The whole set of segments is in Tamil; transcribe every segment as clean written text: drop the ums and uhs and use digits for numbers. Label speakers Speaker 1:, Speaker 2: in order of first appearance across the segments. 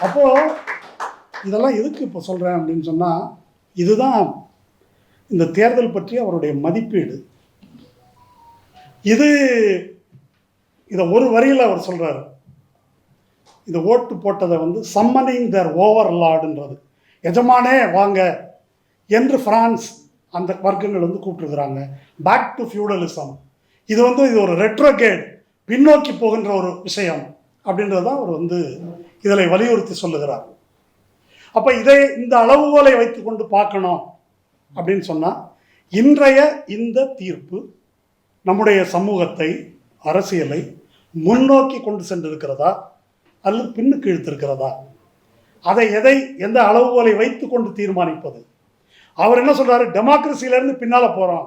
Speaker 1: அப்போது இதெல்லாம் எதுக்கு இப்போ சொல்கிறேன் அப்படின்னு சொன்னால், இதுதான் இந்த தேர்தல் பற்றி அவருடைய மதிப்பீடு. இதை ஒரு வரியில் அவர் சொல்கிறார். இந்த ஓட்டு போட்டதை சம்மனிங் தேர் ஓவர்லார்டுன்றது, எஜமானே வாங்க என்று பிரான்ஸ் அந்த வர்க்கங்கள் கூப்பிட்டுருக்குறாங்க. Back to feudalism. இது ஒரு ரெட்ரோகேட், பின்னோக்கி போகின்ற ஒரு விஷயம் அப்படின்றது தான் அவர் இதில் வலியுறுத்தி சொல்லுகிறார். அப்போ இந்த அளவுகோலை வைத்துக்கொண்டு பார்க்கணும் அப்படின்னு சொன்னால், இன்றைய இந்த தீர்ப்பு நம்முடைய சமூகத்தை, அரசியலை முன்னோக்கி கொண்டு சென்றிருக்கிறதா அல்லது பின்னுக்கு இழுத்திருக்கிறதா, அதை எந்த அளவுகோலை வைத்து கொண்டு தீர்மானிப்பது. அவர் என்ன சொல்கிறாரு, டெமோக்ரஸியிலேருந்து பின்னால் போகிறோம்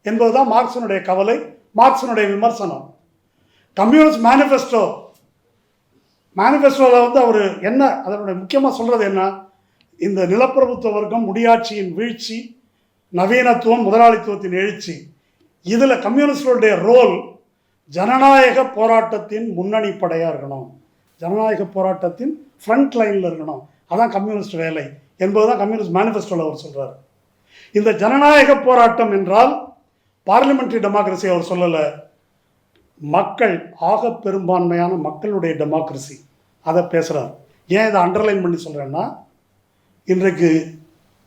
Speaker 1: என்பது தான் மார்க்ஸினுடைய கவலை, மார்க்ஸினுடைய விமர்சனம். கம்யூனிஸ்ட் மேனிஃபெஸ்டோவில் அவர் என்ன அதனுடைய முக்கியமாக சொல்கிறது என்ன, இந்த நிலப்பிரபுத்துவ வர்க்கம், முடியாட்சியின் வீழ்ச்சி, நவீனத்துவம், முதலாளித்துவத்தின் எழுச்சி, இதில் கம்யூனிஸ்டுடைய ரோல் ஜனநாயக போராட்டத்தின் முன்னணி படையாக இருக்கணும், ஜனநாயக போராட்டத்தின் ஃப்ரண்ட் லைனில் இருக்கணும், அதான் கம்யூனிஸ்ட் வேலை என்பது தான் கம்யூனிஸ்ட் மேனிஃபெஸ்டோவில் அவர் சொல்கிறார். இந்த ஜனநாயக போராட்டம் என்றால் பார்லிமெண்ட்ரி டெமோக்ரஸி அவர் சொல்லலை, மக்கள், ஆக பெரும்பான்மையான மக்களுடைய டெமோக்ரஸி, அதை பேசுகிறார். ஏன் இதை அண்டர்லைன் பண்ணி சொல்கிறேன்னா, இன்றைக்கு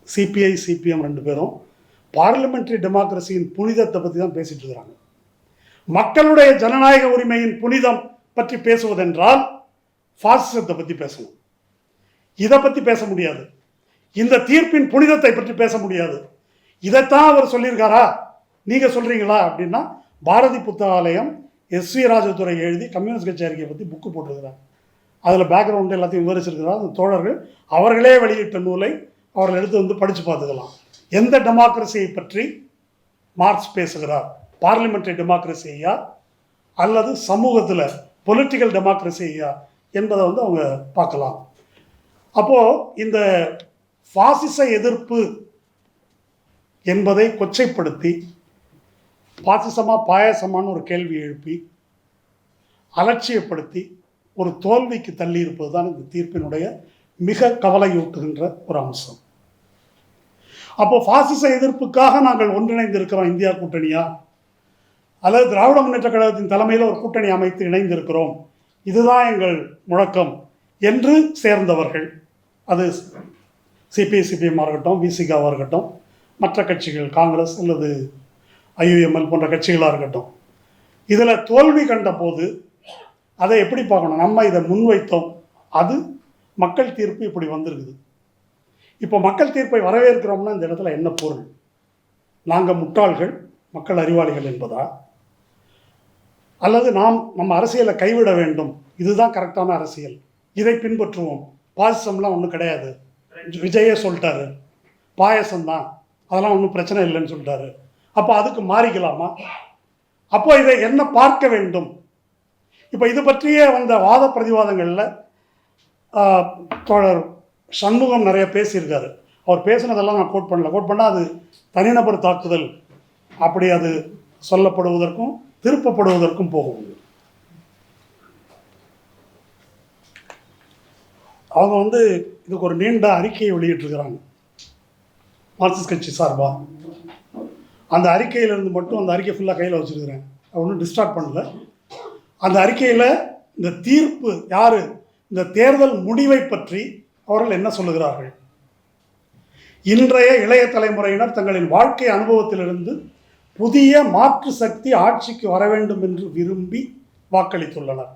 Speaker 1: சிபிஐ சிபிஎம் ரெண்டு பேரும் பார்லிமெண்ட்ரி டெமோக்ரஸியின் புனிதத்தை பற்றி தான் பேசிகிட்டு இருக்கிறாங்க. மக்களுடைய ஜனநாயக உரிமையின் புனிதம் பற்றி பேசுவதென்றால் பாசிசத்தை பற்றி பேசணும். இதை பற்றி பேச முடியாது. இந்த தீர்ப்பின் புனிதத்தை பற்றி பேச முடியாது. இதைத்தான் அவர் சொல்லியிருக்காரா, நீங்கள் சொல்கிறீங்களா அப்படின்னா, பாரதி புத்தகாலயம் எஸ்வி ராஜதுரை எழுதி கம்யூனிஸ்ட் கட்சி அறிக்கையை பற்றி புக்கு போட்டிருக்கிறார். அதில் பேக்ரவுண்டு எல்லாத்தையும் விவரிச்சிருக்கிறார். அந்த தோழர்கள் அவர்களே வெளியிட்ட நூலை அவர்கள் எடுத்து படித்து பார்த்துக்கலாம். எந்த டெமோக்ரஸியை பற்றி மார்க்ஸ் பேசுகிறார், பார்லிமெண்ட்ரி டெமோக்ரஸியா அல்லது சமூகத்தில் பொலிட்டிக்கல் டெமோக்ரஸியா என்பதை அவங்க பார்க்கலாம். அப்போது இந்த பாசிச எதிர்ப்பு என்பதை கொச்சைப்படுத்தி, பாசிசமா பாயசமானு ஒரு கேள்வி எழுப்பி அலட்சியப்படுத்தி ஒரு தோல்விக்கு தள்ளி இருப்பது தான் இந்த தீர்ப்பினுடைய மிக கவலையூட்டுகின்ற ஒரு அம்சம். அப்போ பாசிச எதிர்ப்புக்காக நாங்கள் ஒன்றிணைந்திருக்கிறோம் இந்தியா கூட்டணியா, அல்லது திராவிட முன்னேற்ற கழகத்தின் தலைமையில் ஒரு கூட்டணி அமைத்து இணைந்திருக்கிறோம், இதுதான் எங்கள் முழக்கம் என்று சேர்ந்தவர்கள், அது சிபிஐ சிபிஎம்மாக இருக்கட்டும், விசிகாவாக இருக்கட்டும், மற்ற கட்சிகள், காங்கிரஸ் அல்லது ஐயுஎம்எல் போன்ற கட்சிகளாக இருக்கட்டும், இதில் தோல்வி கண்ட போது அதை எப்படி பார்க்கணும், நம்ம இதை முன்வைத்தோம், அது மக்கள் தீர்ப்பு இப்படி வந்திருக்குது. இப்போ மக்கள் தீர்ப்பை வரவேற்கிறோம்னா இந்த இடத்துல என்ன பொருள், நாங்கள் முட்டாள்கள் மக்கள் அறிவாளிகள் என்பதா, அல்லது நம்ம அரசியலை கைவிட வேண்டும், இதுதான் கரெக்டான அரசியல், இதை பின்பற்றுவோம், பாசிசம்லாம் ஒன்றும் கிடையாது, விஜயே சொல்லிட்டாரு, பாயசம்தான், அதெல்லாம் ஒன்றும் பிரச்சனை இல்லைன்னு சொல்லிட்டாரு, அப்போ அதுக்கு மாறிக்கலாமா? அப்போ இதை என்ன பார்க்க வேண்டும்? இப்போ இது பற்றிய வந்த வாத பிரதிவாதங்களில் தோழர் சண்முகம் நிறைய பேசியிருக்காரு. அவர் பேசினதெல்லாம் நான் கோட் பண்ணால் அது தனிநபர் தாக்குதல் அப்படி அது சொல்லப்படுவதற்கும் திருப்பப்படுவதற்கும் போகும். அவங்க இதுக்கு ஒரு நீண்ட அறிக்கையை வெளியிட்டிருக்கிறாங்க மார்க்சிஸ்ட் கட்சி சார்பாக. அந்த அறிக்கையிலிருந்து மட்டும், அந்த அறிக்கை ஃபுல்லாக கையில் வச்சுருக்கிறேன், ஒன்றும் டிஸ்டார்ட் பண்ணல. அந்த அறிக்கையில் இந்த தீர்ப்பு யார், இந்த தேர்தல் முடிவை பற்றி அவர்கள் என்ன சொல்லுகிறார்கள், இன்றைய இளைய தலைமுறையினர் தங்களின் வாழ்க்கை அனுபவத்திலிருந்து புதிய மாற்று சக்தி ஆட்சிக்கு வர வேண்டும் என்று விரும்பி வாக்களித்துள்ளனர்.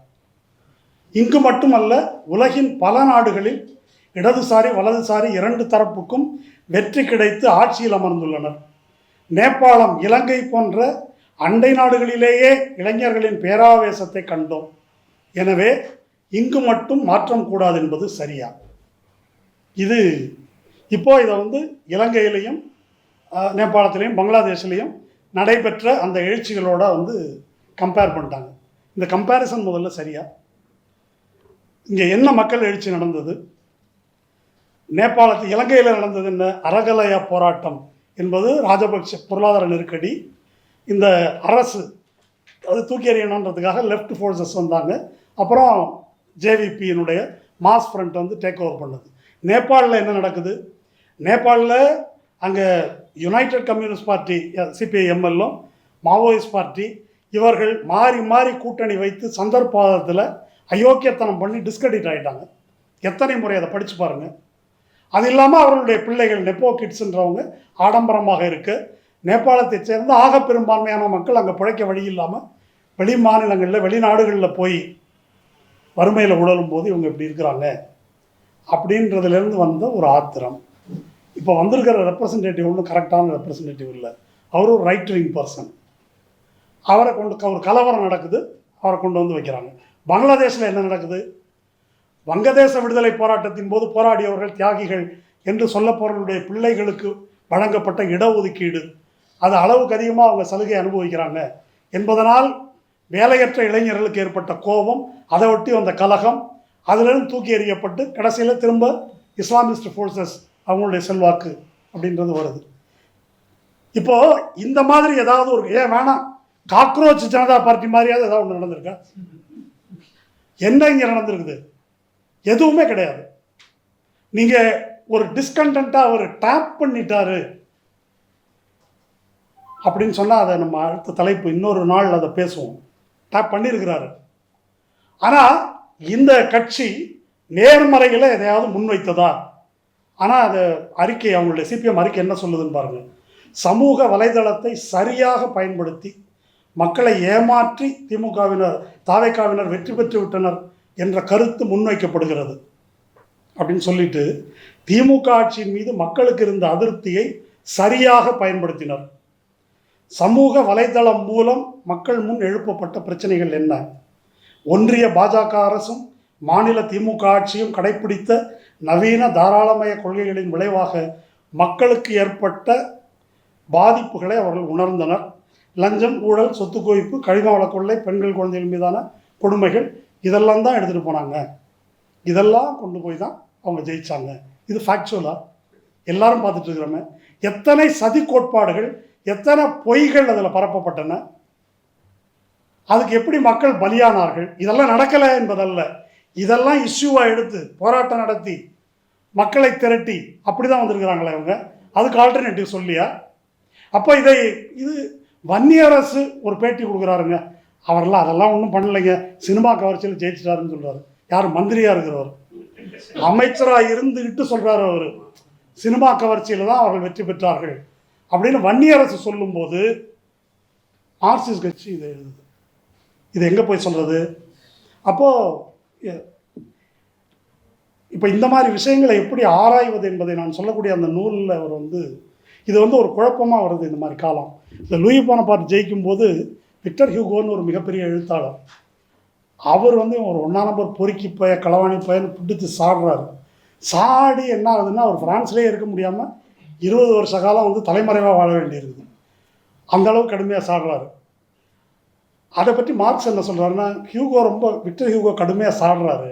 Speaker 1: இங்கு மட்டுமல்ல, உலகின் பல நாடுகளில் இடதுசாரி வலதுசாரி இரண்டு தரப்புக்கும் வெற்றி கிடைத்து ஆட்சியில் அமர்ந்துள்ளனர். நேபாளம், இலங்கை போன்ற அண்டை நாடுகளிலேயே இளைஞர்களின் பேராவேசத்தை கண்டோம். எனவே இங்கு மட்டும் மாற்றம் கூடாது என்பது சரியா? இது இப்போது இதை இலங்கையிலையும் நேபாளத்திலையும் பங்களாதேஷ்லேயும் நடைபெற்ற அந்த எழுச்சிகளோட கம்பேர் பண்ணிட்டாங்க. இந்த கம்பேரிசன் முதல்ல சரியா? இங்கே என்ன மக்கள் எழுச்சி நடந்தது? இலங்கையில் நடந்தது என்ன? அறகலையா போராட்டம் என்பது ராஜபக்ஷ பொருளாதார நெருக்கடி, இந்த அரசு அது தூக்கி எறியணுன்றதுக்காக லெஃப்ட் ஃபோர்ஸஸ் வந்தாங்க. அப்புறம் ஜேவிபியினுடைய மாஸ் ஃப்ரண்ட் வந்து டேக் ஓவர் பண்ணுது. நேபாளில் என்ன நடக்குது? நேபாளில் அங்கே யுனைடெட் கம்யூனிஸ்ட் பார்ட்டி சிபிஐஎம்எல்லும் மாவோயிஸ்ட் பார்ட்டி இவர்கள் மாறி மாறி கூட்டணி வைத்து சந்தர்ப்பத்தில் அயோக்கியத்தனம் பண்ணி டிஸ்கிரெடிட் ஆகிட்டாங்க. எத்தனை முறை அதை படித்து பாருங்கள். அது இல்லாமல் அவர்களுடைய பிள்ளைகள் நெப்போ கிட்ஸுன்றவங்க ஆடம்பரமாக இருக்க நேபாளத்தை சேர்ந்த ஆக பெரும்பான்மையான மக்கள் அங்கே பிழைக்க வழி இல்லாமல் வெளி மாநிலங்களில் வெளிநாடுகளில் போய் வறுமையில் உழலும் போது இவங்க இப்படி இருக்கிறாங்க அப்படின்றதுலேருந்து வந்த ஒரு ஆத்திரம். இப்போ வந்திருக்கிற ரெப்ரசன்டேட்டிவ் ஒன்றும் கரெக்டான ரெப்ரசன்டேட்டிவ் இல்லை. அவர் ஒரு ரைட் விங் பர்சன். அவரை கொண்டு ஒரு கலவரம் நடக்குது, அவரை கொண்டு வந்து வைக்கிறாங்க. பங்களாதேஷில் என்ன நடக்குது? வங்கதேச விடுதலை போராட்டத்தின் போது போராடியவர்கள் தியாகிகள் என்று சொல்லப்போறவர்களுடைய பிள்ளைகளுக்கு வழங்கப்பட்ட இடஒதுக்கீடு அது அளவுக்கு அதிகமாக அவங்க சலுகை அனுபவிக்கிறாங்க என்பதனால் வேலையற்ற இளைஞர்களுக்கு ஏற்பட்ட கோபம், அதை ஒட்டி வந்த கலகம், அதிலிருந்து தூக்கி எறியப்பட்டு கடைசியில் திரும்ப இஸ்லாமிஸ்ட் ஃபோர்ஸஸ் அவங்களுடைய செல்வாக்கு அப்படின்றது வருது. இப்போது இந்த மாதிரி ஏதாவது ஒரு வேணாம் காக்ரோச் ஜனதா பார்ட்டி மாதிரியாவது ஏதாவது ஒன்று நடந்திருக்கா? என்ன இங்கே நடந்திருக்குது? எதுவுமே கிடையாது. நீங்கள் ஒரு டிஸ்கண்டென்ட்டாக அவர் டேப் பண்ணிட்டாரு அப்படின்னு சொன்னால் அதை நம்ம அடுத்த தலைப்பு இன்னொரு நாள் அதை பேசுவோம். டேப் பண்ணியிருக்கிறாரு. ஆனால் இந்த கட்சி நேர்மறையில் எதையாவது முன்வைத்ததா? ஆனால் அது அறிக்கை, அவங்களுடைய சிபிஎம் அறிக்கை என்ன சொல்லுதுன்னு பாருங்கள். சமூக வலைதளத்தை சரியாக பயன்படுத்தி மக்களை ஏமாற்றி திமுகவினர் தாவேகாவினர் வெற்றி பெற்று விட்டனர் என்ற கருத்து முன்வைக்கப்படுகிறது அப்படின்னு சொல்லிட்டு திமுக ஆட்சியின் மீது மக்களுக்கு இருந்த அதிருப்தியை சரியாக பயன்படுத்தினர். சமூக வலைதளம் மூலம் மக்கள் முன் எழுப்பப்பட்ட பிரச்சனைகள் என்ன? ஒன்றிய பாஜக அரசும் மாநில திமுக ஆட்சியும் கடைப்பிடித்த நவீன தாராளமய கொள்கைகளின் விளைவாக மக்களுக்கு ஏற்பட்ட பாதிப்புகளை அவர்கள் உணர்ந்தனர். லஞ்சம், ஊழல், சொத்து குவிப்பு, கழிவு வள கொள்ளை, பெண்கள் குழந்தைகள் மீதான கொடுமைகள் இதெல்லாம் தான் எடுத்துகிட்டு போனாங்க. இதெல்லாம் கொண்டு போய் தான் அவங்க ஜெயித்தாங்க. இது ஃபேக்சுவலாக எல்லாரும் பார்த்துட்டு இருக்கிறோமே. எத்தனை சதி கோட்பாடுகள், எத்தனை பொய்கள் அதில் பரப்பப்பட்டன. அதுக்கு எப்படி மக்கள் பலியானார்கள்? இதெல்லாம் நடக்கலை என்பதல்ல, இதெல்லாம் இஷ்யூவாக எடுத்து போராட்டம் நடத்தி மக்களை திரட்டி அப்படி தான் வந்திருக்கிறாங்களே அவங்க. அதுக்கு ஆல்டர்னேட்டிவ் சொல்லியா? அப்போ இது வன்னியரசு ஒரு பேட்டி கொடுக்குறாருங்க, அவரெல்லாம் அதெல்லாம் ஒன்றும் பண்ணலைங்க, சினிமா கவர்ச்சியில் ஜெயிச்சிட்டாருன்னு சொல்கிறாரு. யார்? மந்திரியாக இருக்கிறவர், அமைச்சராக இருந்துக்கிட்டு சொல்கிறார் அவர். சினிமா கவர்ச்சியில் தான் அவர்கள் வெற்றி பெற்றார்கள் அப்படின்னு வன்னியரசு சொல்லும்போது மார்க்சிஸ்ட் கட்சி இதை எழுதுது. இது எங்கே போய் சொல்கிறது? அப்போது இப்போ இந்த மாதிரி விஷயங்களை எப்படி ஆராய்வது என்பதை நான் சொல்லக்கூடிய அந்த நூலில் அவர் இது ஒரு குழப்பமாக வருது இந்த மாதிரி காலம். இந்த லூயி போனபார்ட் ஜெயிக்கும்போது விக்டர் ஹியூகோன்னு ஒரு மிகப்பெரிய எழுத்தாளர், அவர் ஒரு 1ஆம் நம்பர் பொறுக்கி போய களவாணி போயன்னு பிடிச்சி சாடுறாரு. சாடி என்ன ஆகுதுன்னா அவர் ஃப்ரான்ஸ்லேயே இருக்க முடியாமல் 20 வருஷ காலம் தலைமறைவாக வாழ வேண்டியிருக்குது. அந்தளவுக்கு கடுமையாக சாடுறாரு. அதை பற்றி மார்க்ஸ் என்ன சொல்கிறாருன்னா, விக்டர் ஹியூகோ கடுமையாக சாடுறாரு.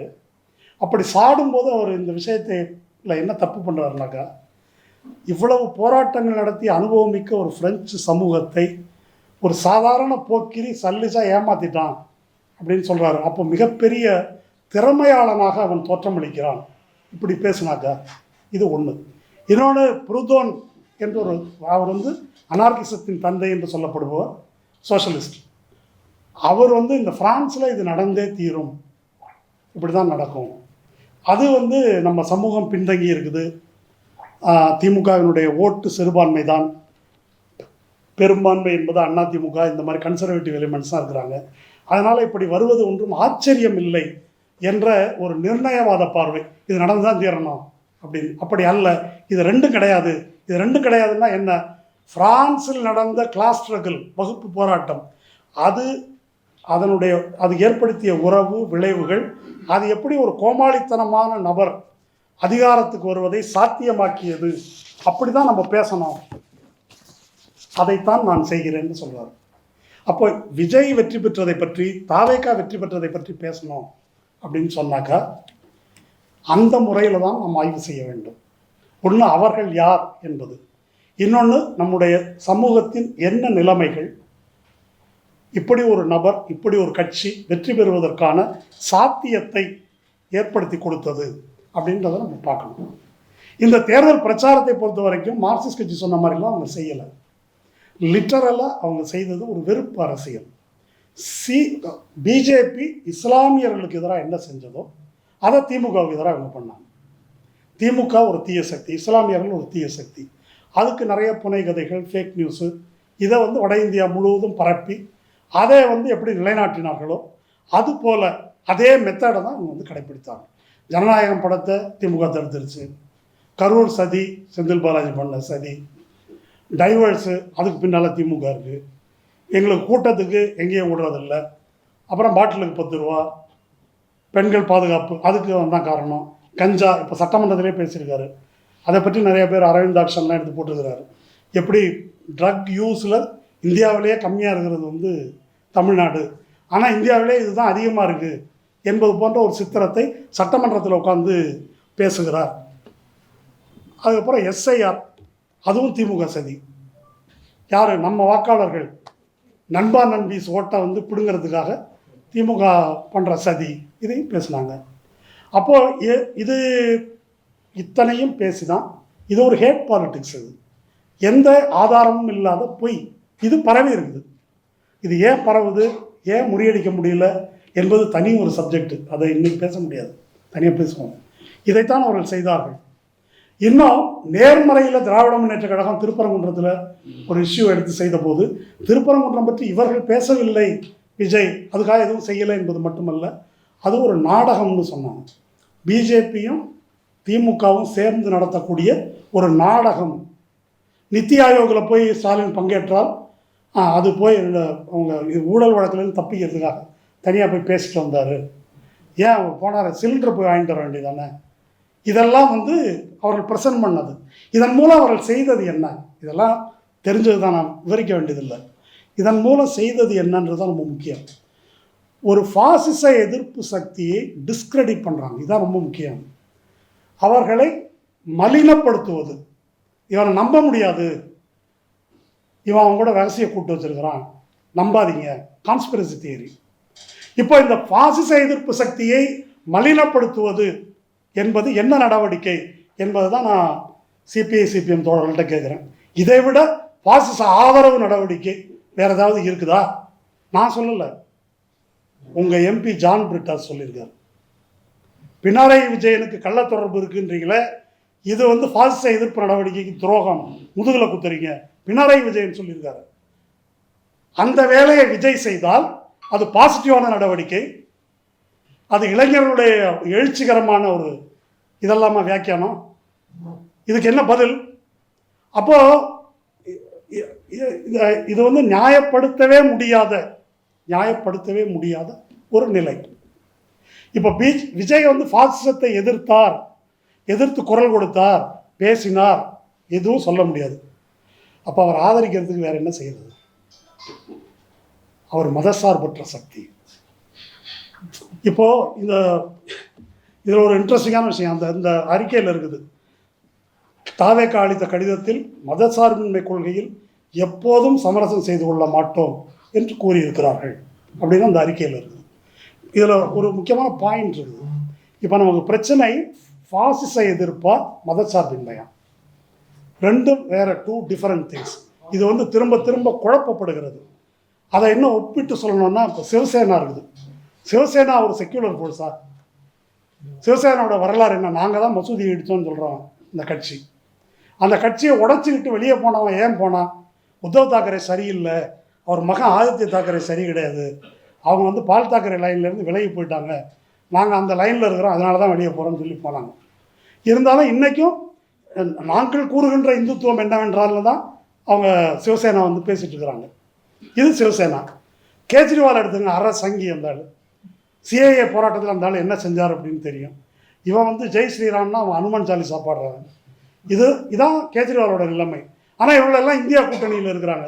Speaker 1: அப்படி சாடும்போது அவர் இந்த விஷயத்தில் என்ன தப்பு பண்ணுறாருனாக்கா, இவ்வளவு போராட்டங்கள் நடத்தி அனுபவமிக்க ஒரு பிரெஞ்சு சமூகத்தை ஒரு சாதாரண போக்கிரி சல்லிஸாக ஏமாற்றிட்டான் அப்படின்னு சொல்கிறாரு. அப்போ மிகப்பெரிய திறமையாளனாக அவன் தோற்றமளிக்கிறான் இப்படி பேசுனாக்கா. இது ஒன்று. இன்னொன்று, புருதோன் என்று அவர் அனார்கிசத்தின் தந்தை என்று சொல்லப்படுபவர், சோஷலிஸ்ட். அவர் இந்த ஃப்ரான்ஸில் இது நடந்தே தீரும், இப்படி தான் நடக்கும். அது நம்ம சமூகம் பின்தங்கி இருக்குது, திமுகவினுடைய ஓட்டு சிறுபான்மை தான், பெரும்பான்மை என்பது அண்ணா திமுக, இந்த மாதிரி கன்சர்வேட்டிவ் எலிமெண்ட்ஸ் தான் இருக்கிறாங்க. அதனால் இப்படி வருவது ஒன்றும் ஆச்சரியம் இல்லை என்ற ஒரு நிர்ணயவாத பார்வை, இது நடந்து தான் தீரணும் அப்படின்னு. அப்படி அல்ல, இது ரெண்டும் கிடையாது. இது ரெண்டும் கிடையாதுன்னா என்ன? பிரான்சில் நடந்த கிளாஸ் ஸ்ட்ரகிள், வகுப்பு போராட்டம், அது ஏற்படுத்திய உறவு விளைவுகள், அது எப்படி ஒரு கோமாளித்தனமான நபர் அதிகாரத்துக்கு வருவதை சாத்தியமாக்கியது, அப்படி தான் நம்ம பேசணும், அதைத்தான் நான் செய்கிறேன்னு சொல்கிறார். அப்போ விஜய் வெற்றி பெற்றதை பற்றி, தாவேகா வெற்றி பெற்றதை பற்றி பேசணும் அப்படின்னு சொன்னாக்கா அந்த முறையில் தான் நாம் ஆய்வு செய்ய வேண்டும். ஒன்று, அவர்கள் யார் என்பது. இன்னொன்று, நம்முடைய சமூகத்தின் என்ன நிலைமைகள், இப்படி ஒரு நபர், இப்படி ஒரு கட்சி வெற்றி பெறுவதற்கான சாத்தியத்தை ஏற்படுத்தி கொடுத்தது அப்படின்றத நம்ம பார்க்கணும். இந்த தேர்தல் பிரச்சாரத்தை பொறுத்த வரைக்கும் மார்க்சிஸ்ட் கட்சி சொன்ன மாதிரிலாம் அவங்க செய்யலை. லிட்டரலாக அவங்க செய்தது ஒரு வெறுப்பு அரசியல். பிஜேபி இஸ்லாமியர்களுக்கு எதிராக என்ன செஞ்சதோ அதை திமுகவுக்கு எதிராக அவங்க பண்ணாங்க. திமுக ஒரு தீய சக்தி, இஸ்லாமியர்கள் ஒரு தீய சக்தி. அதுக்கு நிறைய புனை கதைகள், ஃபேக் நியூஸு, இதை வந்து வட இந்தியா முழுவதும் பரப்பி அதை வந்து எப்படி நிலைநாட்டினார்களோ அது போல் அதே மெத்தடை தான் அவங்க வந்து கடைப்பிடித்தாங்க. ஜனநாயகம் படத்தை திமுக தடுத்துருச்சு, கரூர் சதி செந்தில் பாலாஜி பண்ண சதி, டைவர்ஸு அதுக்கு பின்னால் திமுக இருக்குது, எங்களுக்கு கூட்டத்துக்கு எங்கேயும் விடுறதில்லை, அப்புறம் பாட்டிலுக்கு 10 ரூபா, பெண்கள் பாதுகாப்பு அதுக்கு தான் காரணம், கஞ்சா இப்போ சட்டமன்றத்திலே பேசியிருக்காரு, அதை பற்றி நிறைய பேர் அரவிந்த் ஆக்ஷன்லாம் எடுத்து போட்டிருக்கிறாரு. எப்படி ட்ரக் யூஸில் இந்தியாவிலேயே கம்மியாக இருக்கிறது வந்து தமிழ்நாடு, ஆனால் இந்தியாவிலே இதுதான் அதிகமாக இருக்குது என்பது போன்ற ஒரு சித்திரத்தை சட்டமன்றத்தில் உட்காந்து பேசுகிறார். அதுக்கப்புறம் எஸ்ஐஆர் அதுவும் திமுக சதி. யார் நம்ம வாக்காளர்கள் நண்பா நண்பீஸ் ஓட்டை வந்து பிடுங்கிறதுக்காக திமுக பண்ணுற சதி, இதையும் பேசினாங்க. அப்போது இது இத்தனையும் பேசி தான் இது ஒரு ஹேட் பாலிட்டிக்ஸ். இது எந்த ஆதாரமும் இல்லாத பொய், இது பரவி இருக்குது. இது ஏன் பரவுது, ஏன் முறியடிக்க முடியல என்பது தனி ஒரு சப்ஜெக்ட், அதை இன்னைக்கு பேச முடியாது, தனியாக பேசுவோம். இதைத்தான் அவர்கள் செய்தார்கள். இன்னும் நேர்மறையில் திராவிட முன்னேற்ற கழகம் திருப்பரங்குன்றத்தில் ஒரு இஷ்யூ எடுத்து செய்த போது திருப்பரங்குன்றம் பற்றி இவர்கள் பேசவில்லை, விஜய் அதுக்காக எதுவும் செய்யலை என்பது மட்டுமல்ல, அது ஒரு நாடகம்னு சொன்னாங்க. பிஜேபியும் திமுகவும் சேர்ந்து நடத்தக்கூடிய ஒரு நாடகம். நித்தி ஆயோகில் போய் ஸ்டாலின் பங்கேற்றால் அது போய் அவங்க ஊழல் வழக்கிலேருந்து தப்பிக்கிறதுக்காக தனியாக போய் பேசிட்டு வந்தார். ஏன் அவர் போனார், சிலிண்டர் போய் வாங்கிட்டு வர வேண்டியதானே. இதெல்லாம் வந்து அவர்கள் ப்ரெசன்ட் பண்ணது. இதன் மூலம் அவர்கள் செய்தது என்ன, இதெல்லாம் தெரிஞ்சது தான், நான் விவரிக்க வேண்டியதில்லை. இதன் மூலம் செய்தது என்னன்றது தான் ரொம்ப முக்கியம். ஒரு பாசிச எதிர்ப்பு சக்தியை டிஸ்கிரெடிட் பண்ணுறாங்க, இதுதான் ரொம்ப முக்கியம். அவர்களை மலினப்படுத்துவது, இவனை நம்ப முடியாது, இவன் அவங்க கூட ரகசிய கூட்டு வச்சிருக்கிறான், நம்பாதீங்க, கான்ஸ்பிரசி தியரி. இப்போ இந்த பாசிச எதிர்ப்பு சக்தியை மலினப்படுத்துவது என்பது என்ன நடவடிக்கை என்பது தான் நான் சிபிஐ சிபிஎம் தோழர்கள்ட்ட கேட்குறேன். இதை விட பாசிச ஆதரவு நடவடிக்கை வேறு ஏதாவது இருக்குதா? நான் சொல்லலை, உங்கள் எம்பி ஜான் பிரிட்டாஸ் சொல்லியிருக்காரு. பினராயி விஜயனுக்கு கள்ள தொடர்பு இருக்குன்றீங்களே, இது வந்து பாசிச எதிர்ப்பு நடவடிக்கைக்கு துரோகம், முதுகில் குத்துறீங்க, பினராயி விஜயன் சொல்லியிருக்காரு. அந்த வேலையை விஜய் செய்தால் அது பாசிட்டிவான நடவடிக்கை, அது இளைஞர்களுடைய எழுச்சிகரமான ஒரு இதெல்லாமா வியாக்கியானம். இதுக்கு என்ன பதில்? அப்போ இது வந்து நியாயப்படுத்தவே முடியாத ஒரு நிலை. இப்போ விஜய் வந்து பாசிசத்தை எதிர்த்தார், எதிர்த்து குரல் கொடுத்தார், பேசினார், எதுவும் சொல்ல முடியாது. அப்போ அவர் ஆதரிக்கிறதுக்கு வேற என்ன செய்யறது? அவர் மதசார்பற்ற சக்தி. இப்போ இதில் ஒரு இன்ட்ரெஸ்டிங்கான விஷயம் இந்த அறிக்கையில் இருக்குது. தாவேகா அளித்த கடிதத்தில் மதசார்பின்மை கொள்கையில் எப்போதும் சமரசம் செய்து கொள்ள மாட்டோம் என்று கூறியிருக்கிறார்கள் அப்படின்னு அந்த அறிக்கையில் இருக்குது. இதில் ஒரு முக்கியமான பாயிண்ட் இருக்குது. இப்போ நமக்கு பிரச்சனை பாசிச எதிர்ப்பா மதசார்பின்மையா, ரெண்டும் வேற, 2 டிஃபரெண்ட் திங்ஸ். இது வந்து திரும்ப திரும்ப குழப்பப்படுகிறது. அதை இன்னும் ஒப்பிட்டு சொல்லணும்னா, இப்போ சிவசேனா இருக்குது. சிவசேனா ஒரு செக்யூலர் ஃபோர்ஸா? சிவசேனாவோட வரலாறு என்ன? நாங்கள் தான் மசூதி இடித்தோம்னு சொல்கிறோம் இந்த கட்சி. அந்த கட்சியை உடச்சிக்கிட்டு வெளியே போனவன் ஏன் போனான்? உத்தவ் தாக்கரே சரியில்லை, அவர் மகன் ஆதித்ய தாக்கரே சரி கிடையாது, அவங்க வந்து பால் தாக்கரே லைன்லேருந்து விலகி போயிட்டாங்க, நாங்கள் அந்த லைனில் இருக்கிறோம், அதனால தான் வெளியே போகிறோம்னு சொல்லி போனாங்க. இருந்தாலும் இன்றைக்கும் நாங்கள் கூறுகின்ற இந்துத்துவம் என்னவென்றால் தான் அவங்க சிவசேனா வந்து பேசிகிட்டு இருக்கிறாங்க. இது சிவசேனா. கேஜ்ரிவால் எடுத்துங்க, அரை சங்கி இருந்தாலும் சிஏஏ போராட்டத்தில் இருந்தாலும் என்ன செஞ்சார் அப்படின்னு தெரியும். இவன் வந்து ஜெய் ஸ்ரீராம்னா அவன் அனுமன் சாலிசா பாடுறாங்க. இதான் கேஜ்ரிவாலோட நிலைமை. ஆனால் இவங்களெல்லாம் இந்தியா கூட்டணியில் இருக்கிறாங்க.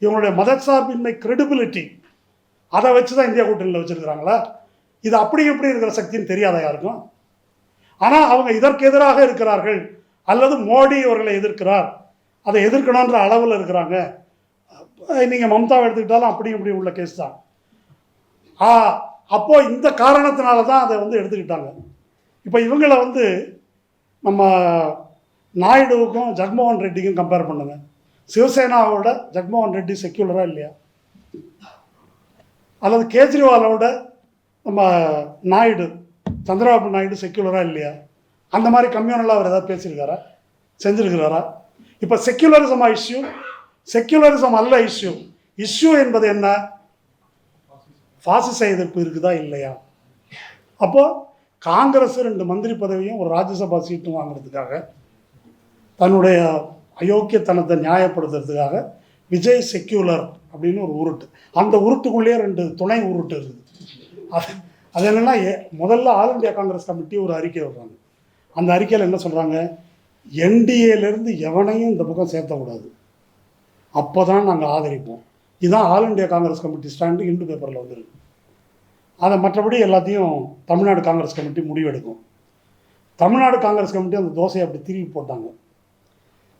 Speaker 1: இவங்களுடைய மதசார்பின்மை கிரெடிபிலிட்டி அதை வச்சு தான் இந்தியா கூட்டணியில் வச்சுருக்கிறாங்களா? இது அப்படி எப்படி இருக்கிற சக்தின்னு தெரியாதா யாருக்கும்? ஆனால் அவங்க இதற்கு எதிராக இருக்கிறார்கள், அல்லது மோடி அவர்களை எதிர்க்கிறார், அதை எதிர்க்கணுன்ற அளவில் இருக்கிறாங்க. நீங்கள் மம்தாவை எடுத்துக்கிட்டாலும் அப்படி இப்படி உள்ள கேஸ் தான். அப்போது இந்த காரணத்தினால தான் அதை வந்து எடுத்துக்கிட்டாங்க. இப்போ இவங்களை வந்து நம்ம நாயுடுவுக்கும் ஜக்மோகன் ரெட்டிக்கும் கம்பேர் பண்ணுங்க. சிவசேனாவோட ஜக்மோகன் ரெட்டி செக்யூலராக இல்லையா? அல்லது கேஜ்ரிவாலோட நம்ம நாயுடு சந்திரபாபு நாயுடு செக்யூலராக இல்லையா? அந்த மாதிரி கம்யூனலாக அவர் ஏதாவது பேசியிருக்காரா, செஞ்சுருக்கிறாரா? இப்போ செக்யூலரிசமா இஷ்யூ, செக்யூலரிசம் அல்ல இஷ்யூ. இஷ்யூ என்பது என்ன? பாசிச எதிர்ப்பு இருக்குதா இல்லையா? அப்போது காங்கிரஸ் 2 மந்திரி பதவியும் ஒரு ராஜ்யசபா சீட்டும் வாங்குறதுக்காக, தன்னுடைய அயோக்கியத்தனத்தை நியாயப்படுத்துறதுக்காக விஜய் செக்யூலர் அப்படின்னு ஒரு உருட்டு, அந்த உருட்டுக்குள்ளேயே 2 துணை உருட்டு இருக்குது. அது என்னென்னா, முதல்ல ஆல் இண்டியா காங்கிரஸ் கமிட்டி ஒரு அறிக்கை விடுறாங்க. அந்த அறிக்கையில் என்ன சொல்கிறாங்க? என்டிஏலேருந்து எவனையும் இந்த பக்கம் சேர்த்தக்கூடாது, அப்போ தான் நாங்கள் ஆதரிப்போம். இதுதான் all India Congress committee stand Hindu பேப்பரில் வந்துருக்கு. அதை மற்றபடி எல்லாத்தையும் தமிழ்நாடு காங்கிரஸ் கமிட்டி முடிவெடுக்கும். தமிழ்நாடு காங்கிரஸ் கமிட்டி அந்த தோசையை அப்படி திருப்பி போட்டாங்க.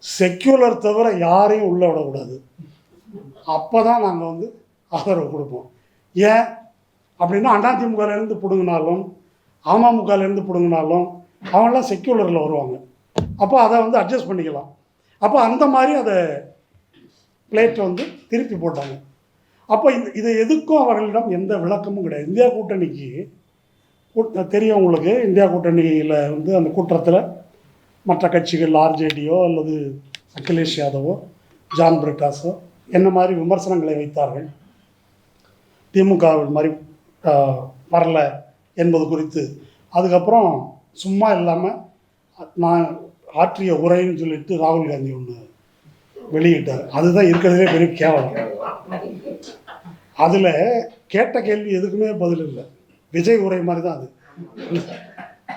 Speaker 1: செக்யூலர் தவிர யாரையும் உள்ளே விடக்கூடாது, அப்போ தான் நாங்கள் வந்து ஆதரவு கொடுப்போம். ஏன் அப்படின்னா, அதிமுகலேருந்து பிடுங்கினாலும் அமமுகலேருந்து பிடுங்கினாலும் அவங்களாம் செக்யூலரில் வருவாங்க. அப்போ அதை வந்து அட்ஜஸ்ட் பண்ணிக்கலாம். அப்போ அந்த மாதிரி அதை பிளேட்டை வந்து திருப்பி போட்டாங்க. அப்போ இது எதுக்கும் அவர்களிடம் எந்த விளக்கமும் கிடையாது. இந்தியா கூட்டணிக்கு தெரியும் உங்களுக்கு, இந்தியா கூட்டணியில் வந்து அந்த கூட்டத்தில் மற்ற கட்சிகள் ஆர்ஜேடியோ அல்லது அகிலேஷ் யாதவோ ஜான் பிரிட்டாஸோ என்ன மாதிரி விமர்சனங்களை வைத்தார்கள், திமுக மாதிரி வரல என்பது குறித்து. அதுக்கப்புறம் சும்மா இல்லாமல் நான் ஆற்றிய உரைன்னு சொல்லிட்டு ராகுல் காந்தி ஒன்று வெளியிட்டார். அதுதான் இருக்கிறதுலே பெரிய கேவலம். அதில் கேட்ட கேள்வி எதுக்குமே பதில் இல்லை. விஜய் உரை மாதிரி தான் அது.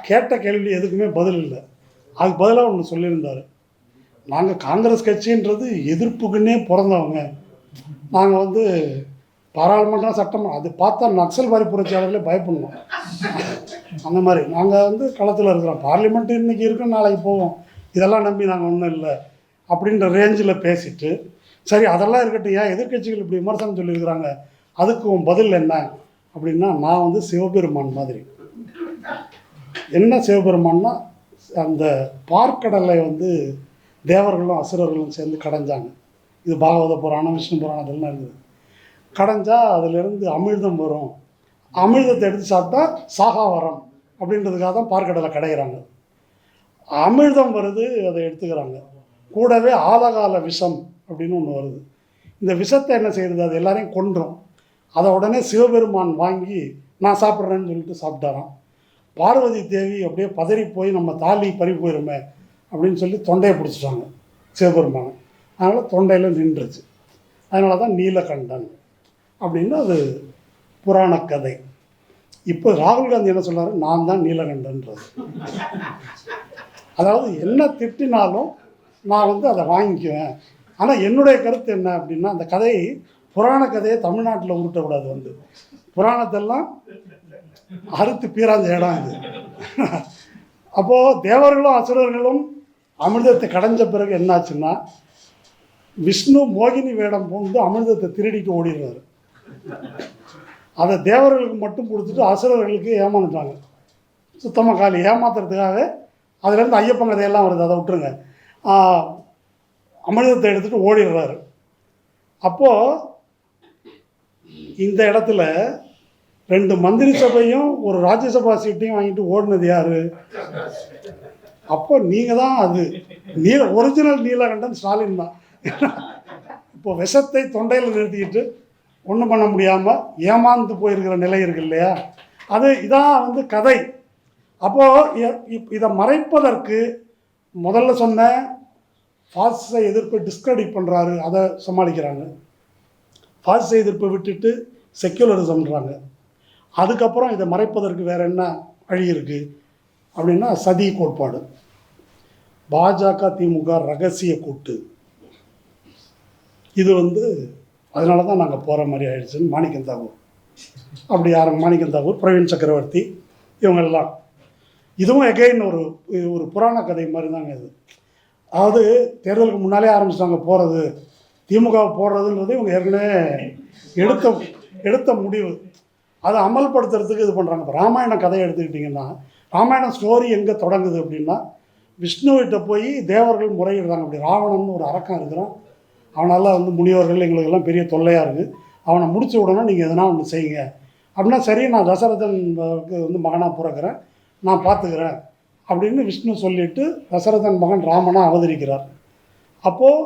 Speaker 1: கேட்ட கேள்வி எதுக்குமே பதில் இல்லை. அதுக்கு பதிலாக ஒன்று சொல்லியிருந்தார், நாங்கள் காங்கிரஸ் கட்சின்றது எதிர்ப்புக்குன்னே பிறந்தவங்க, நாங்கள் வந்து பாராளுமன்றம் சட்டமன்றம் அது பார்த்தா நக்சல் வாரி புரட்சியாளர்களே பயப்படணும், அந்த மாதிரி நாங்கள் வந்து களத்தில் இருக்கிறோம். பார்லிமெண்ட்டு இன்றைக்கி இருக்குன்னு நாளைக்கு போவோம், இதெல்லாம் நம்பி நாங்கள் ஒன்றும் இல்லை அப்படின்ற ரேஞ்சில் பேசிட்டு, சரி அதெல்லாம் இருக்கட்டும், ஏன் எதிர்கட்சிகள் இப்படி விமர்சனம் சொல்லியிருக்கிறாங்க, அதுக்கு பதில் என்ன அப்படின்னா, நான் வந்து சிவபெருமான் மாதிரி. என்ன சிவபெருமான்னா, அந்த பார்க்கடலை வந்து தேவர்களும் அசுரர்களும் சேர்ந்து கடைஞ்சாங்க. இது பாகவத புராணம் விஷ்ணு புராணம் அதெல்லாம் இருக்குது. கடைஞ்சால் அதிலிருந்து அமிர்தம் வரும், அமிர்தத்தை எடுத்து சாப்பிட்டா சாகா வரம் அப்படின்றதுக்காக தான் பார்க்கடலை கடைகிறாங்க. அமிர்தம் வருது, அதை எடுத்துக்கிறாங்க. கூடவே ஆலகால விஷம் அப்படின்னு ஒன்று வருது. இந்த விஷத்தை என்ன செய்கிறது, அது எல்லாரையும் கொன்றும். அதை உடனே சிவபெருமான் வாங்கி நான் சாப்பிட்றேன்னு சொல்லிட்டு சாப்பிட்டாராம். பார்வதி தேவி அப்படியே பதறி போய் நம்ம தாலி பறி போயிருமே அப்படின்னு சொல்லி தொண்டையை பிடிச்சிட்டாங்க சிவபெருமானை. அதனால் தொண்டையில் நின்றுச்சு. அதனால தான் நீலகண்டன் அப்படின்னு அது புராண கதை. இப்போ ராகுல் காந்தி என்ன சொன்னார், நான் தான் நீலகண்டன்றது. அதாவது என்ன திட்டினாலும் நான் வந்து அதை வாங்கிக்குவேன். ஆனால் என்னுடைய கருத்து என்ன அப்படின்னா, அந்த கதையை புராண கதையை தமிழ்நாட்டில் உருட்டக்கூடாது. வந்து புராணத்தெல்லாம் அறுத்து பீராந்த இடம் இது. அப்போது தேவர்களும் அசுரர்களும் அமிர்தத்தை கடைஞ்ச பிறகு என்னாச்சுன்னா, விஷ்ணு மோகினி வேடம் பூண்டு அமிர்தத்தை திருடிட்டு ஓடிடுறாரு. அதை தேவர்களுக்கு மட்டும் கொடுத்துட்டு அசுரர்களுக்கு ஏமாந்துட்டாங்க. சுத்தமாக காலி ஏமாத்துறதுக்காக அதுலேருந்து ஐயப்பன் கதையெல்லாம் வருது, அதை விட்டுருங்க. அமிர்தத்தை எடுத்துகிட்டு ஓடிடுறாரு. அப்போது இந்த இடத்துல 2 மந்திரி சபையும் ஒரு ராஜ்யசபா சீட்டையும் வாங்கிட்டு ஓடினது யார்? அப்போ நீங்கள் தான் அது ஒரிஜினல் நீலகண்டன் ஸ்டாலின் தான். இப்போ விஷத்தை தொண்டையில் நிறுத்திக்கிட்டு ஒன்றும் பண்ண முடியாமல் ஏமாந்து போயிருக்கிற நிலை இருக்கு இல்லையா, அது இதான் வந்து கதை. அப்போது இதை மறைப்பதற்கு முதல்ல சொன்ன பாசிச எதிர்ப்பை டிஸ்கிரெடிட் பண்ணுறாரு, அதை சமாளிக்கிறாங்க. பாசிச எதிர்ப்பை விட்டுட்டு செக்யூலரிசம்ன்றாங்க. அதுக்கப்புறம் இதை மறைப்பதற்கு வேறு என்ன வழி இருக்குது அப்படின்னா, சதி கோட்பாடு, பாஜக திமுக ரகசிய கூட்டு. இது வந்து அதனால தான் நாங்கள் போகிற மாதிரி ஆயிடுச்சுன்னு மாணிக்கம் தாகூர், அப்படி யாரும் மாணிக்கம் தாகூர், பிரவீன் சக்கரவர்த்தி, இவங்கெல்லாம். இதுவும் எகைன் ஒரு புராண கதை மாதிரி தாங்க இது. அதாவது தேர்தலுக்கு முன்னாலே ஆரம்பிச்சிட்டாங்க போகிறது, திமுக போடுறதுன்றது இவங்க ஏற்கனவே எடுத்த முடிவு. அதை அமல்படுத்துறதுக்கு இது பண்ணுறாங்க. இப்போ ராமாயண கதையை எடுத்துக்கிட்டிங்கன்னா, ராமாயண ஸ்டோரி எங்கே தொடங்குது அப்படின்னா, விஷ்ணுவிட்ட போய் தேவர்கள் முறையிடுறாங்க. அப்படி ராவணன் ஒரு அரக்கன் இருக்கிறான், அவனால் வந்து முனிவர்கள் எங்களுக்கெல்லாம் பெரிய தொல்லையாக இருக்குது, அவனை முடிச்சு விடணும், நீங்கள் எதனா ஒன்று செய்யுங்க அப்படின்னா, சரி நான் தசரதனுக்கு வந்து மகனாக பிறக்கிறேன், நான் பார்த்துக்கிறேன் அப்படின்னு விஷ்ணு சொல்லிவிட்டு தசரதன் மகன் ராமனாக அவதரிக்கிறார். அப்போது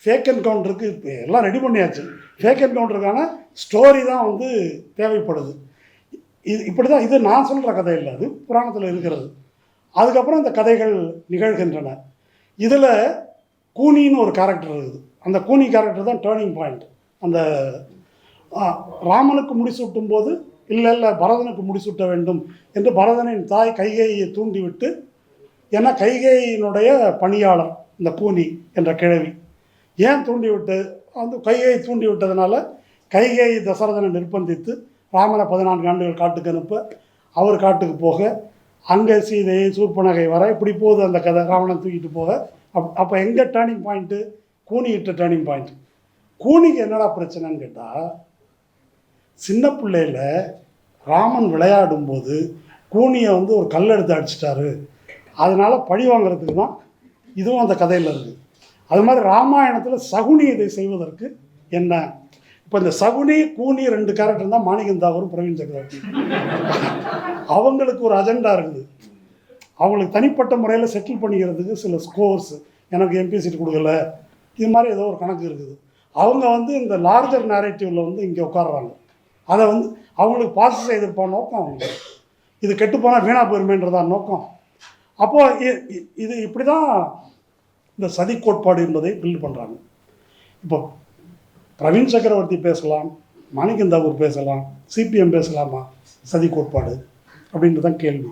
Speaker 1: ஃபேக் என்கவுண்டருக்கு இப்போ எல்லாம் ரெடி பண்ணியாச்சு, ஃபேக் என்கவுண்டருக்கான ஸ்டோரி தான் வந்து தேவைப்படுது. இது இப்படி தான், இது நான் சொல்கிற கதை இல்லை, அது புராணத்தில் இருக்கிறது. அதுக்கப்புறம் இந்த கதைகள் நிகழ்கின்றன. இதில் கூனின்னு ஒரு கேரக்டர் இருக்குது. அந்த கூனி கேரக்டர் தான் டேர்னிங் பாயிண்ட். அந்த ராமனுக்கு முடிசூட்டும் போது இல்லை பரதனுக்கு முடிசூட்ட வேண்டும் என்று பரதனின் தாய் கைகேயியை தூண்டிவிட்டு, ஏன்னா கைகேயினுடைய பணியாளர் இந்த கூனி என்ற கிழவி, ஏன் தூண்டிவிட்டு அந்த கைகேயை தூண்டி விட்டதுனால கைகேயி தசரதனை நிர்பந்தித்து ராமனை 14 ஆண்டுகள் காட்டுக்கு அனுப்ப, அவர் காட்டுக்கு போக, அங்கே சீதையை சூர்பனகை வர, இப்படி போகுது அந்த கதை. ராவணன் தூக்கிட்டு போக. அப்போ எங்கே டேர்னிங் பாயிண்ட்டு? கூனிகிட்ட டேர்னிங் பாயிண்ட். கூனிக்கு என்னடா பிரச்சனைன்னு கேட்டால், சின்ன பிள்ளையில் ராமன் விளையாடும்போது கூனியை வந்து ஒரு கல் எடுத்து அடிச்சிட்டாரு, அதனால் பழி வாங்கிறதுக்கு தான் இதுவும் அந்த கதையில் இருக்குது. அது மாதிரி ராமாயணத்தில் சகுனி இதை செய்வதற்கு என்ன? இப்போ இந்த சகுனி கூனி 2 கேரக்டர் தான் மாணிக்கம் தாகூரும் பிரவீன் சக்கரவர்த்தி. அவங்களுக்கு ஒரு அஜெண்டா இருக்குது, அவங்களுக்கு தனிப்பட்ட முறையில் செட்டில் பண்ணிக்கிறதுக்கு சில ஸ்கோர்ஸ், எனக்கு எம்பி சீட் கொடுக்கல, இது மாதிரி ஏதோ ஒரு கணக்கு இருக்குது. அவங்க வந்து இந்த லார்ஜர் நேரேட்டிவில் வந்து இங்கே உட்காடுறாங்க. அதை வந்து அவங்களுக்கு பாஸ் செய்திருப்பான நோக்கம் அவங்க, இது கெட்டுப்போனால் வீணாக போயிருமேன்றதான் நோக்கம். அப்போது இது இப்படி தான் இந்த சதி கோட்பாடு என்பதை பில்ட் பண்ணுறாங்க. இப்போ பிரவீன் சக்கரவர்த்தி பேசலாம், மாணிக்கம் தாகூர் பேசலாம், சிபிஎம் பேசலாமா சதி கோட்பாடு அப்படின்றதான் கேள்வி.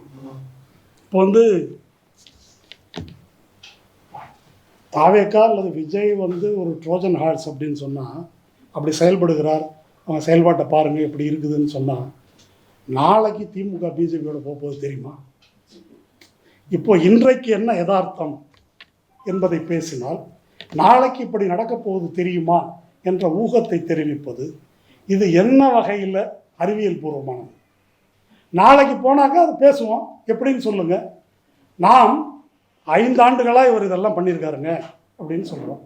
Speaker 1: இப்போ வந்து தாவேக்கா அல்லது விஜய் வந்து ஒரு ட்ரோஜன் ஹார்ஸ் அப்படின்னு சொன்னால், அப்படி செயல்படுகிறார், அவங்க செயல்பாட்டை பாருங்கள் எப்படி இருக்குதுன்னு சொன்னால், நாளைக்கு திமுக பிஜேபியோட போகும்போது தெரியுமா? இப்போ இன்றைக்கு என்ன யதார்த்தம் என்பதை பேசினால், நாளைக்கு இப்படி நடக்கப் போவது தெரியுமா என்ற ஊகத்தை தெரிவிப்பது, இது என்ன வகையில் அறிவியல் பூர்வமானது? நாளைக்கு போனாக்க அது பேசுவோம், எப்படின்னு சொல்லுங்கள். நாம் 5 ஆண்டுகளாக இவர் இதெல்லாம் பண்ணியிருக்காருங்க அப்படின்னு சொல்கிறோம்.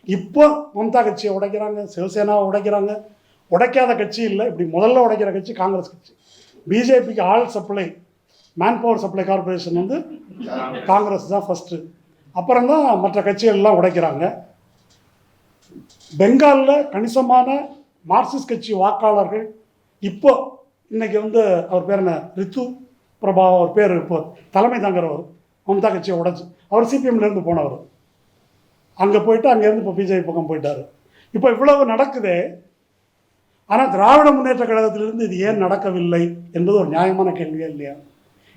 Speaker 1: இப்போ மம்தா கட்சியை உடைக்கிறாங்க, சிவசேனாவை உடைக்கிறாங்க. உடைக்காத கட்சி இல்லை. இப்படி முதல்ல உடைக்கிற கட்சி காங்கிரஸ் கட்சி. பிஜேபிக்கு all supply, man power supply corporation வந்து காங்கிரஸ் தான் ஃபஸ்ட்டு, அப்புறம் தான் மற்ற கட்சிகள்லாம் உடைக்கிறாங்க. பெங்காலில் கணிசமான மார்க்சிஸ்ட் கட்சி வாக்காளர்கள் இப்போ இன்றைக்கி வந்து அவர் பேர் என்ன, ரித்து பிரபா அவர் பேர், இப்போ தலைமை தாங்கிறவர், மம்தா கட்சியை உடைச்சு, அவர் சிபிஎம்லேருந்து போனவர், அங்கே போயிட்டு அங்கேருந்து இப்போ பிஜேபி பக்கம் போயிட்டார். இப்போ இவ்வளவு நடக்குதே, ஆனால் திராவிட முன்னேற்ற கழகத்திலிருந்து இது ஏன் நடக்கவில்லை என்பது ஒரு நியாயமான கேள்வியே இல்லையா?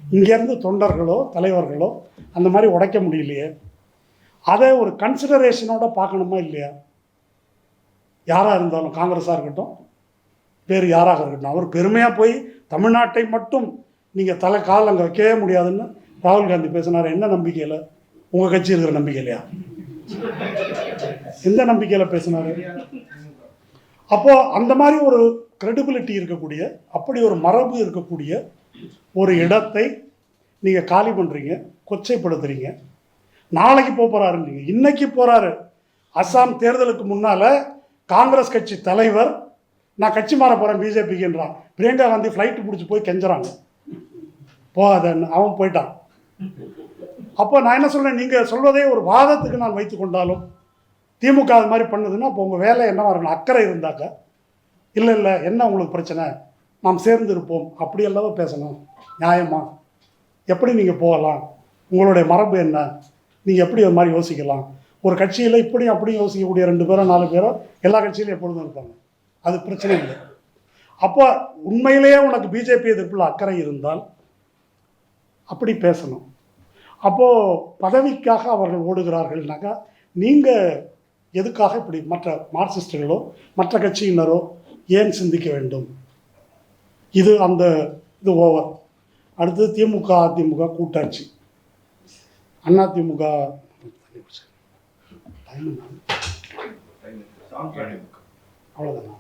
Speaker 1: இங்கேருந்து தொண்டர்களோ தலைவர்களோ அந்த மாதிரி உடைக்க முடியலையே, அதை ஒரு கன்சிடரேஷனோட பார்க்கணுமா இல்லையா? யாராக இருந்தாலும், காங்கிரஸாக இருக்கட்டும், வேறு யாராக இருக்கட்டும், அவர் பெருமையாக போய் தமிழ்நாட்டை மட்டும் நீங்கள் தலை கால் அங்கே வைக்கவே முடியாதுன்னு ராகுல் காந்தி பேசினார். என்ன நம்பிக்கையில்? உங்கள் கட்சி இருக்கிற நம்பிக்கையிலையா? எந்த நம்பிக்கையில் பேசினார்? அப்போது அந்த மாதிரி ஒரு கிரெடிபிலிட்டி இருக்கக்கூடிய, அப்படி ஒரு மரபு இருக்கக்கூடிய ஒரு இடத்தை நீங்கள் காலி பண்ணுறீங்க, கொச்சைப்படுத்துறீங்க. நாளைக்கு போகிறாருன்றீங்க, இன்னைக்கு போகிறாரு. அஸ்ஸாம் தேர்தலுக்கு முன்னால் காங்கிரஸ் கட்சி தலைவர் நான் கட்சி மாற போகிறேன் பிஜேபிக்குன்றான். பிரியங்கா காந்தி ஃப்ளைட்டு பிடிச்சி போய் கெஞ்சுறாங்க, போகாதன்னு. அவன் போயிட்டான். அப்போ நான் என்ன சொல்கிறேன், நீங்கள் சொல்வதே ஒரு வாதத்துக்கு நான் வைத்து கொண்டாலும், திமுக அது மாதிரி பண்ணுதுன்னா அப்போ உங்கள் வேலை என்னவா இருக்கணும்? அக்கறை இருந்தாக்க, இல்லை என்ன உங்களுக்கு பிரச்சனை, நாம் சேர்ந்து இருப்போம், அப்படி அல்லவா பேசணும். நியாயமா? எப்படி நீங்கள் போகலாம்? உங்களுடைய மரபு என்ன? நீங்கள் எப்படி அது மாதிரி யோசிக்கலாம்? ஒரு கட்சியில் இப்படியும் அப்படியும் யோசிக்கக்கூடிய 2 பேரோ 4 பேரோ எல்லா கட்சியிலும் எப்பொழுதும் இருப்பாங்க, அது பிரச்சனை இல்லை. அப்போ உண்மையிலேயே உனக்கு பிஜேபி எதிர்ப்புள்ள அக்கறை இருந்தால் அப்படி பேசணும். அப்போது பதவிக்காக அவர்கள் ஓடுகிறார்கள்னாக்கா, நீங்கள் எதுக்காக இப்படி மற்ற மார்க்சிஸ்டுகளோ மற்ற கட்சியினரோ ஏன் சிந்திக்க வேண்டும்? இது அந்த இது ஓவர். அடுத்தது திமுக அதிமுக கூட்டாட்சி. அதிமுக அவ்வளோதானா?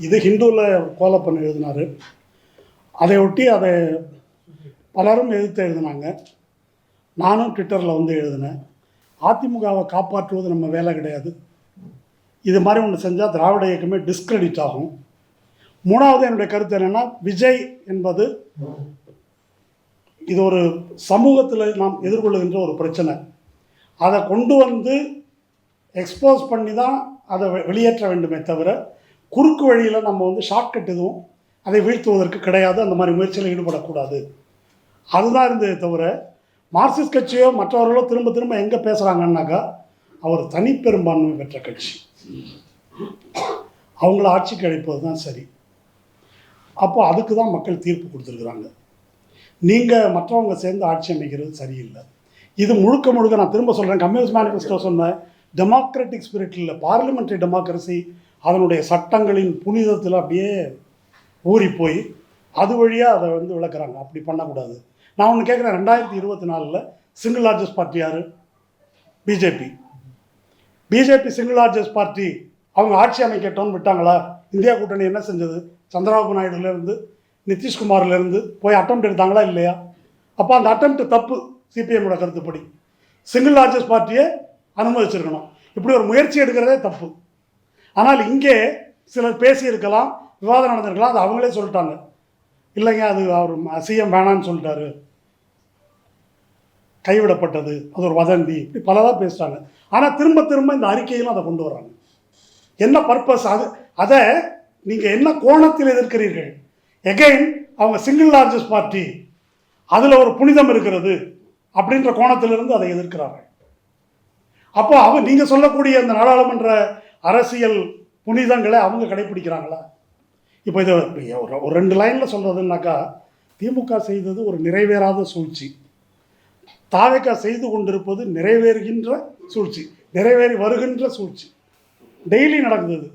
Speaker 1: இது ஹிந்துவில் கோலப்பன் எழுதினார். அதை ஒட்டி அதை பலரும் எதிர்த்து எழுதினாங்க. நானும் ட்விட்டரில் வந்து எழுதினேன். அதிமுகவை காப்பாற்றுவது நம்ம வேலை கிடையாது. இது மாதிரி ஒன்று செஞ்சால் திராவிட இயக்கமே டிஸ்கிரெடிட் ஆகும். மூணாவது என்னுடைய கருத்து என்னென்னா, விஜய் என்பது இது ஒரு சமூகத்தில் நாம் எதிர்கொள்ளுகின்ற ஒரு பிரச்சனை. அதை கொண்டு வந்து எக்ஸ்போஸ் பண்ணி தான் அதை வெளியேற்ற வேண்டுமே தவிர, குறுக்கு வழியில் நம்ம வந்து ஷார்ட்கட் எதுவும் அதை வீழ்த்துவதற்கு கிடையாது. அந்த மாதிரி முயற்சியில் ஈடுபடக்கூடாது. அதுதான் இருந்ததே தவிர, மார்க்சிஸ்ட் கட்சியோ மற்றவர்களோ திரும்ப திரும்ப எங்கே பேசுகிறாங்கன்னாக்கா, அவர் தனிப்பெரும்பான்மை பெற்ற கட்சி, அவங்கள ஆட்சிக்கு அழைப்பது தான் சரி. அப்போ அதுக்கு தான் மக்கள் தீர்ப்பு கொடுத்துருக்குறாங்க. நீங்கள் மற்றவங்க சேர்ந்து ஆட்சி அமைக்கிறது சரியில்லை. இது முழுக்க முழுக்க நான் திரும்ப சொல்கிறேன், கம்யூனிஸ்ட் மேனிஃபெஸ்டோ சொன்ன டெமோக்ராட்டிக் ஸ்பிரிட்டில் பார்லிமெண்ட்ரி டெமோக்ரஸி அதனுடைய சட்டங்களின் புனிதத்தில் அப்படியே ஊறி போய் அது வழியாக அதை வந்து விளக்குறாங்க. அப்படி பண்ணக்கூடாது. நான் ஒன்று கேட்குறேன், 2024 சிங்கிள் லார்ஜஸ்ட் பார்ட்டி யார்? BJP. BJP single largest party. அவங்க ஆட்சி அமைக்கட்டோன்னு விட்டாங்களா? இந்தியா கூட்டணி என்ன செஞ்சது? சந்திரபாபு நாயுடுலேருந்து நிதிஷ்குமார்லேருந்து போய் அட்டெம்ப்ட் எடுத்தாங்களா இல்லையா? அப்போ அந்த அட்டெம்ப்ட் தப்பு. சிபிஎம்மோட கருத்துப்படி சிங்கிள் லார்ஜஸ்ட் பார்ட்டியை அனுமதிச்சிருக்கணும். இப்படி ஒரு முயற்சி எடுக்கிறதே தப்பு. ஆனால் இங்கே சிலர் பேசியிருக்கலாம், விவாதம் நடந்திருக்கலாம். அது அவங்களே சொல்லிட்டாங்க, இல்லைங்க அது அவர் சிஎம் வேணான்னு சொல்லிட்டாரு, கைவிடப்பட்டது, அது ஒரு வதந்தி, இப்படி பலதாக பேசுகிறாங்க. ஆனால் திரும்ப திரும்ப இந்த அறிக்கையிலும் அதை கொண்டு வர்றாங்க. என்ன பர்பஸ்? அதை நீங்கள் என்ன கோணத்தில் எதிர்க்கிறீர்கள்? எகைன் அவங்க சிங்கிள் லார்ஜஸ்ட் பார்ட்டி, அதில் ஒரு புனிதம் இருக்கிறது அப்படின்ற கோணத்திலிருந்து அதை எதிர்க்கிறார்கள். அப்போ நீங்கள் சொல்லக்கூடிய அந்த நாடாளுமன்ற அரசியல் புனிதங்களை அவங்க கடைப்பிடிக்கிறாங்களா? இப்போ இதை ஒரு 2 லைனில் சொல்கிறதுனாக்கா, திமுக செய்தது ஒரு நிறைவேறாத சூழ்ச்சி, தாவேக்கா செய்து கொண்டிருப்பது நிறைவேறுகின்ற சூழ்ச்சி, நிறைவேறி வருகின்ற சூழ்ச்சி. டெய்லி நடக்குது.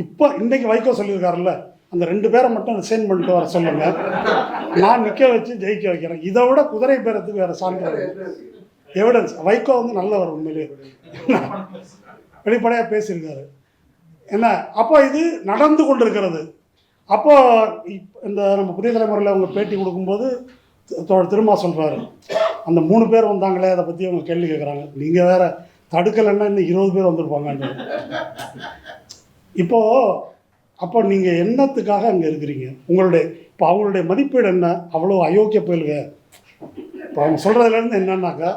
Speaker 1: இப்போ இன்றைக்கி வைகோ சொல்லியிருக்காருல்ல, அந்த 2 பேரை மட்டும் ரிசைன் பண்ணிட்டு வர சொல்லுங்க, நான் நிற்க வச்சு ஜெயிக்க வைக்கிறேன். இதை விட குதிரை பேரத்துக்கு வேறு சான்று எவிடன்ஸ். வைகோ வந்து நல்லவர், உண்மையிலேயே வெளிப்படையாக பேசியிருக்காரு. என்ன அப்போ இது நடந்து கொண்டிருக்கிறது. அப்போது இந்த நம்ம புதிய தலைமுறையில் அவங்க பேட்டி கொடுக்கும்போது திரும்ப சொல்கிறாரு, அந்த 3 பேர் வந்தாங்களே, அதை பற்றி அவங்க கேள்வி கேட்குறாங்க. நீங்கள் வேறு தடுக்கலைன்னா இன்னும் 20 பேர் வந்திருப்பாங்க. அப்போ நீங்கள் என்னத்துக்காக அங்கே இருக்கிறீங்க? இப்போ அவங்களுடைய மதிப்பீடு என்ன? அவ்வளோ அயோக்கிய போயிலுங்க. இப்போ அவங்க சொல்கிறதுலேருந்து என்னன்னாக்கா,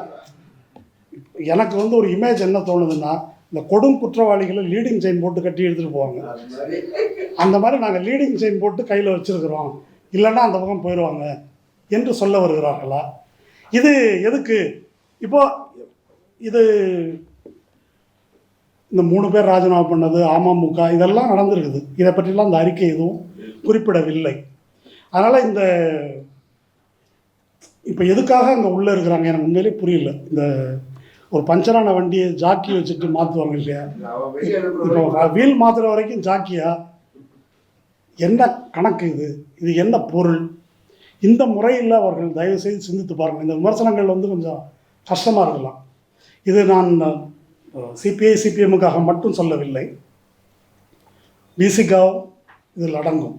Speaker 1: எனக்கு வந்து ஒரு இமேஜ் என்ன தோணுதுன்னா, இந்த கொடும் குற்றவாளிகளை லீடிங் செயின் போட்டு கட்டி எடுத்துகிட்டு போவாங்க. அந்த மாதிரி நாங்கள் லீடிங் செயின் போட்டு கையில் வச்சுருக்கிறோம், இல்லைன்னா அந்த பக்கம் போயிடுவாங்க என்று சொல்ல வருகிறார்களா? இது எதுக்கு? இப்போ இது இந்த 3 பேர் ராஜினாமா பண்ணது, அமமுக, இதெல்லாம் நடந்திருக்குது. இதை பற்றிலாம் இந்த அறிக்கை எதுவும் குறிப்பிடவில்லை. அதனால் இப்போ எதுக்காக அங்கே உள்ளே இருக்கிறாங்க எனக்கு உண்மையிலே புரியல. இந்த ஒரு பஞ்சரான வண்டியை ஜாக்கி வச்சுட்டு மாற்றுவாங்க இல்லையா? இப்போ வீல் மாற்றுற வரைக்கும் ஜாக்கியா? என்ன கணக்கு இது? இது என்ன பொருள்? இந்த முறையில் அவர்கள் தயவுசெய்து சிந்தித்து பாருங்கள். இந்த விமர்சனங்கள் வந்து கொஞ்சம் கஷ்டமாக இருக்கலாம். இது நான் சிபிஐ சிபிஎம்முக்காக மட்டும் சொல்லவில்லை, பிசிகாவும் இதில் அடங்கும்.